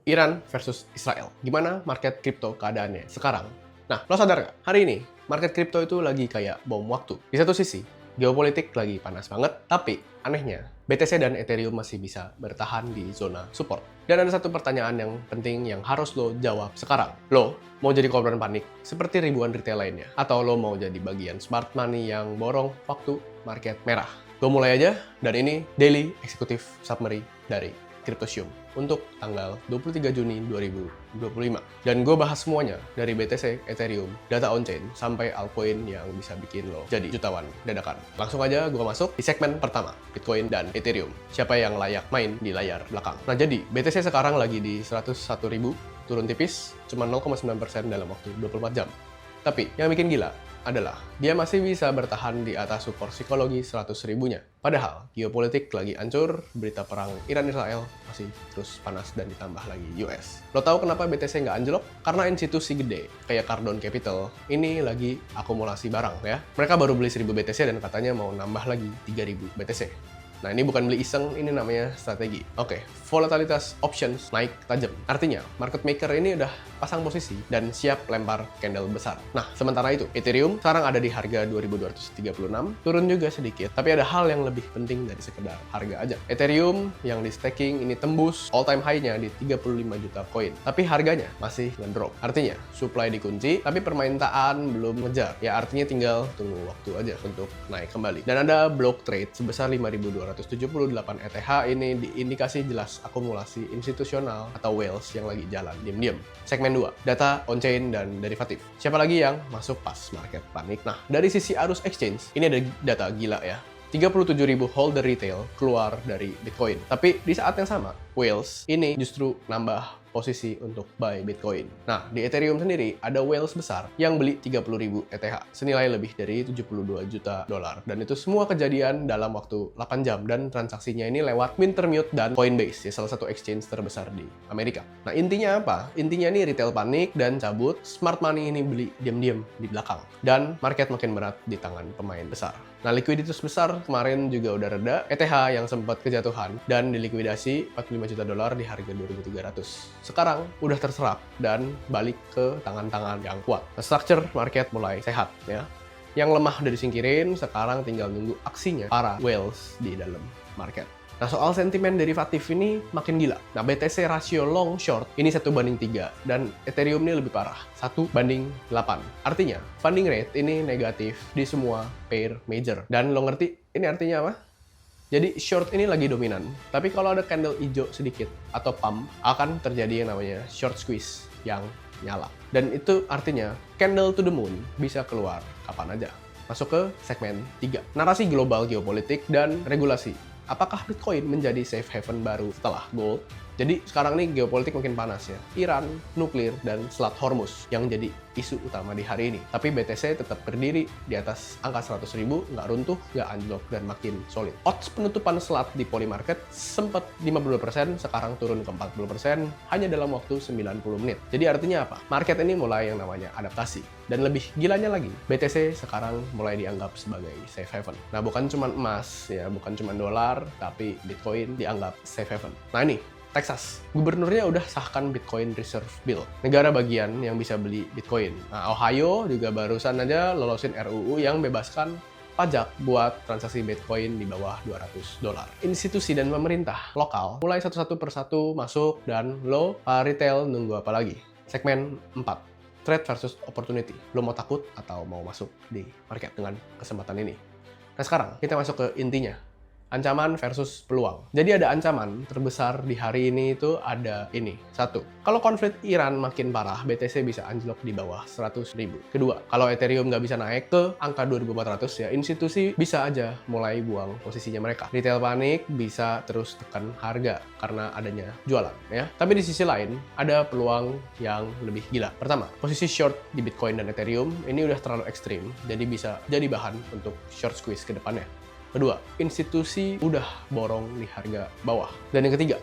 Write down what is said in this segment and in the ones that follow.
Iran versus Israel. Gimana market kripto keadaannya sekarang? Nah, lo sadar nggak? Hari ini, market kripto itu lagi kayak bom waktu. Di satu sisi, geopolitik lagi panas banget, tapi anehnya, BTC dan Ethereum masih bisa bertahan di zona support. Dan ada satu pertanyaan yang penting yang harus lo jawab sekarang. Lo mau jadi korban panik seperti ribuan retail lainnya? Atau lo mau jadi bagian smart money yang borong waktu market merah? Gue mulai aja, dan ini Daily Executive Summary dari Cryptosium untuk tanggal 23 Juni 2025. Dan gue bahas semuanya dari BTC, Ethereum, data on-chain, sampai altcoin yang bisa bikin lo jadi jutawan dadakan. Langsung aja gue masuk di segmen pertama, Bitcoin dan Ethereum. Siapa yang layak main di layar belakang? Nah jadi, BTC sekarang lagi di 101.000, turun tipis, cuma 0,9% dalam waktu 24 jam. Tapi yang bikin gila adalah dia masih bisa bertahan di atas support psikologi 100 ribunya. Padahal geopolitik lagi hancur, berita perang Iran-Israel masih terus panas dan ditambah lagi US. Lo tahu kenapa BTC nggak anjlok? Karena institusi gede kayak Cardone Capital ini lagi akumulasi barang ya. Mereka baru beli 1000 BTC dan katanya mau nambah lagi 3000 BTC. Nah, ini bukan beli iseng, ini namanya strategi. Oke, volatilitas options naik tajam. Artinya, market maker ini udah pasang posisi dan siap lempar candle besar. Nah, sementara itu, Ethereum sekarang ada di harga 2236, turun juga sedikit, tapi ada hal yang lebih penting dari sekedar harga aja. Ethereum yang di staking ini tembus all-time high-nya di 35 juta koin, tapi harganya masih ngedrop. Artinya, supply dikunci, tapi permintaan belum ngejar. Ya, artinya tinggal tunggu waktu aja untuk naik kembali. Dan ada block trade sebesar 5.278 ETH ini diindikasi jelas akumulasi institusional atau whales yang lagi jalan diam-diam. Segmen 2, data on-chain dan derivatif. Siapa lagi yang masuk pas market panik? Nah, dari sisi arus exchange, ini ada data gila ya. 37.000 holder retail keluar dari Bitcoin. Tapi di saat yang sama, whales ini justru nambah posisi untuk buy Bitcoin. Nah, di Ethereum sendiri ada whales besar yang beli 30.000 ETH, senilai lebih dari 72 juta dolar. Dan itu semua kejadian dalam waktu 8 jam dan transaksinya ini lewat Wintermute dan Coinbase, ya salah satu exchange terbesar di Amerika. Nah, intinya apa? Intinya ini retail panik dan cabut, smart money ini beli diam-diam di belakang. Dan market makin berat di tangan pemain besar. Nah, likuiditas besar kemarin juga udah reda, ETH yang sempat kejatuhan dan dilikuidasi 45 juta dolar di harga 2.300. Sekarang udah terserap dan balik ke tangan-tangan yang kuat. Nah, structure market mulai sehat ya. Yang lemah udah disingkirin, sekarang tinggal nunggu aksinya para whales di dalam market. Nah, soal sentimen derivatif ini makin gila. Nah, BTC rasio long short ini 1:3 dan Ethereum ini lebih parah, 1:8. Artinya, funding rate ini negatif di semua pair major. Dan lo ngerti ini artinya apa? Jadi short ini lagi dominan, tapi kalau ada candle hijau sedikit atau pump, akan terjadi yang namanya short squeeze yang nyala. Dan itu artinya candle to the moon bisa keluar kapan aja. Masuk ke segmen 3, narasi global geopolitik dan regulasi. Apakah Bitcoin menjadi safe haven baru setelah gold? Jadi sekarang nih geopolitik makin panas ya. Iran, nuklir, dan Selat Hormuz yang jadi isu utama di hari ini. Tapi BTC tetap berdiri di atas angka 100.000, nggak runtuh, nggak anjlok, dan makin solid. Odds penutupan selat di Polymarket sempat 50%, sekarang turun ke 40% hanya dalam waktu 90 menit. Jadi artinya apa? Market ini mulai yang namanya adaptasi. Dan lebih gilanya lagi, BTC sekarang mulai dianggap sebagai safe haven. Nah, bukan cuma emas, ya, bukan cuma dolar, tapi Bitcoin dianggap safe haven. Nah ini, Texas, gubernurnya udah sahkan Bitcoin Reserve Bill, negara bagian yang bisa beli Bitcoin. Nah, Ohio juga barusan aja lolosin RUU yang bebaskan pajak buat transaksi Bitcoin di bawah 200 dolar. Institusi dan pemerintah lokal mulai satu-satu persatu masuk dan lo, retail, nunggu apa lagi? Segmen 4, trade versus opportunity. Lo mau takut atau mau masuk di market dengan kesempatan ini? Nah sekarang kita masuk ke intinya. Ancaman versus peluang. Jadi ada ancaman terbesar di hari ini itu ada ini. 1. Kalau konflik Iran makin parah, BTC bisa anjlok di bawah 100.000. Kedua, kalau Ethereum nggak bisa naik ke angka 2.400 ya, institusi bisa aja mulai buang posisinya mereka. Retail panik bisa terus tekan harga karena adanya jualan ya. Tapi di sisi lain, ada peluang yang lebih gila. Pertama, posisi short di Bitcoin dan Ethereum ini udah terlalu ekstrim, jadi bisa jadi bahan untuk short squeeze ke depannya. Kedua, institusi udah borong di harga bawah. Dan yang ketiga,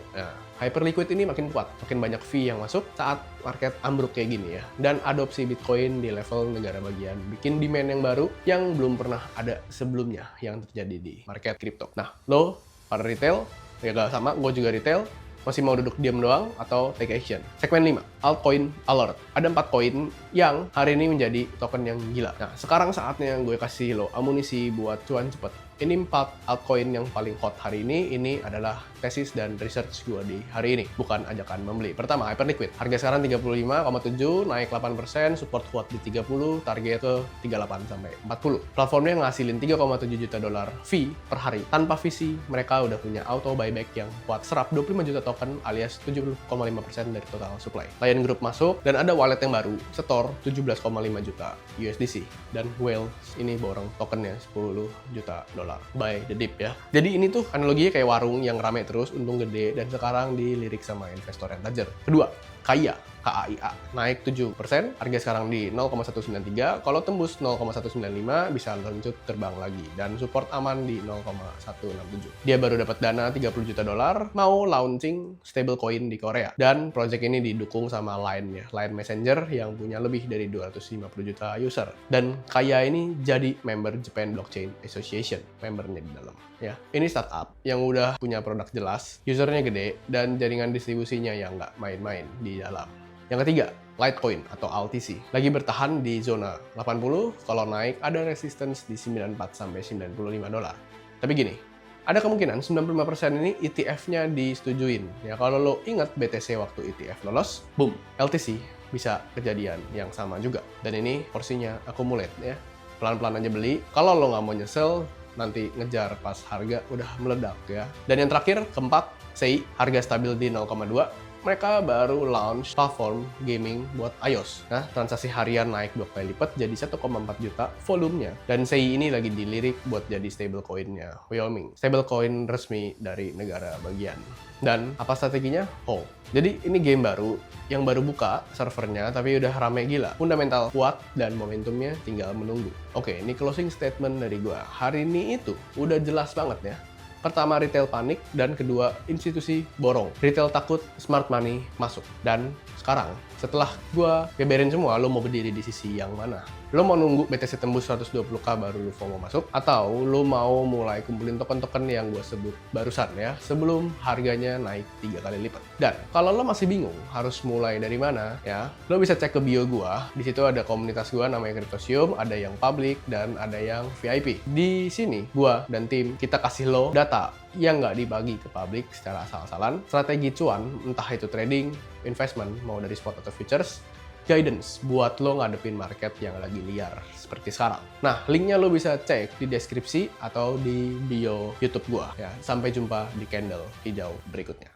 hyperliquid ini makin kuat, makin banyak fee yang masuk saat market ambruk kayak gini ya. Dan adopsi Bitcoin di level negara bagian bikin demand yang baru yang belum pernah ada sebelumnya yang terjadi di market kripto. Nah, lo pada retail, ya gak sama, gue juga retail, Masih mau duduk diam doang atau take action? Segmen 5, altcoin alert. Ada 4 koin yang hari ini menjadi token yang gila. Nah, sekarang saatnya gue kasih lo amunisi buat cuan cepet. Ini 4 altcoin yang paling hot hari ini adalah tesis dan research gue di hari ini, bukan ajakan membeli. Pertama, Hyperliquid. Harga sekarang 35,7, naik 8%, support kuat di 30, target ke 38 sampai 40. Platformnya ngasilin 3,7 juta dolar fee per hari. Tanpa visi, mereka udah punya auto buyback yang kuat, serap 25 juta token alias 70,5% dari total supply. Lion Group masuk, dan ada wallet yang baru, setor 17,5 juta USDC. Dan Whale ini borong tokennya 10 juta dolar. By the dip ya. Jadi ini tuh analoginya kayak warung yang rame terus, untung gede, dan sekarang dilirik sama investor yang tajir. Kedua, KAIA, KAIA, naik 7%, harga sekarang di 0,193, kalau tembus 0,195 bisa lanjut terbang lagi, dan support aman di 0,167. Dia baru dapat dana 30 juta dolar, mau launching stablecoin di Korea, dan project ini didukung sama Line ya, Line Messenger yang punya lebih dari 250 juta user. Dan KAIA ini jadi member Japan Blockchain Association, membernya di dalam. Ya, ini startup yang udah punya produk jelas, usernya gede, dan jaringan distribusinya yang nggak main-main di dalam. Yang ketiga, Litecoin atau LTC. Lagi bertahan di zona 80, kalau naik ada resistance di 94 sampai 95 dolar. Tapi gini, ada kemungkinan 95% ini ETF-nya disetujuin. Ya, kalau lo ingat BTC waktu ETF lolos, boom, LTC bisa kejadian yang sama juga. Dan ini porsinya accumulate ya. Pelan-pelan aja beli. Kalau lo nggak mau nyesel, nanti ngejar pas harga udah meledak ya. Dan yang terakhir, keempat, SEI, harga stabil di 0,2. Mereka baru launch platform gaming buat iOS. Nah, transaksi harian naik 2 kali lipat jadi 1,4 juta volumenya. Dan SEI ini lagi dilirik buat jadi stablecoin-nya Wyoming. Stablecoin resmi dari negara bagian. Dan apa strateginya? Hold. Jadi ini game baru yang baru buka servernya tapi udah rame gila. Fundamental kuat dan momentumnya tinggal menunggu. Oke, ini closing statement dari gua. Hari ini itu udah jelas banget ya. Pertama, retail panik, dan kedua, institusi borong. Retail takut, smart money masuk. Dan sekarang, setelah gua beberin semua, lo mau berdiri di sisi yang mana? Lo mau nunggu BTC tembus 120k baru lo FOMO masuk? Atau lo mau mulai kumpulin token-token yang gue sebut barusan ya, sebelum harganya naik 3 kali lipat? Dan kalau lo masih bingung harus mulai dari mana ya, lo bisa cek ke bio gua. Di situ ada komunitas gua namanya Cryptosium, ada yang public dan ada yang VIP. Di sini gua dan tim kita kasih lo data yang nggak dibagi ke publik secara asal-asalan, strategi cuan, entah itu trading, investment, mau dari spot atau futures, guidance buat lo ngadepin market yang lagi liar seperti sekarang. Nah, linknya lo bisa cek di deskripsi atau di bio YouTube gua ya. Sampai jumpa di candle hijau berikutnya.